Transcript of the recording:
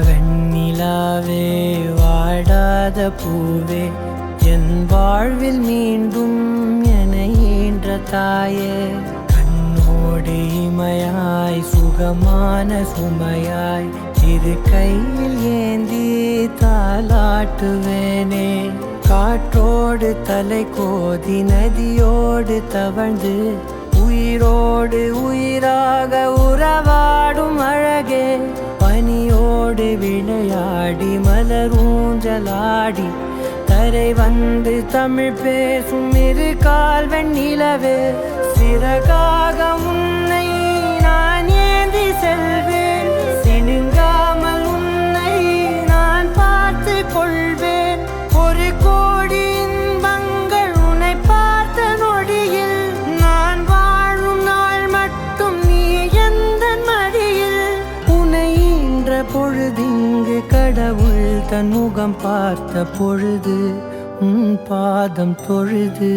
வெண்ணிலாவே வாடாத பூவே என் வாழ்வில் மீண்டும் என ஈன்ற தாயே கண்ணோடு இமையாய் சுகமான சுமையாய் இரு கையில் ஏந்தி தாலாட்டுவேனே காற்றோடு தலை கோதி நதியோடு தவழ்ந்து உயிரோடு உயிராக உறவாடும் அழகே பனியோடு விளையாடி மலரூஞ்சலாடி தரை வந்து தமிழ் பேசும் இரு கால் வெண்ணிலவே சிறகாக உன்னை நான் ஏந்தி செல்வேன் சினுங்காமல் உன்னை நான் பார்த்து கொள்வேன் ஒரு கோடி இன்பங்கள் உன்னை பார்த்த நொடியில் நான் வாழும் நாள் மட்டும் நீ எந்த மடியில் உன்னை ஈன்ற பொழுதிங்கு கடவுள் தன் முகம் பார்த்த பொழுது உன் பாதம் தொழுது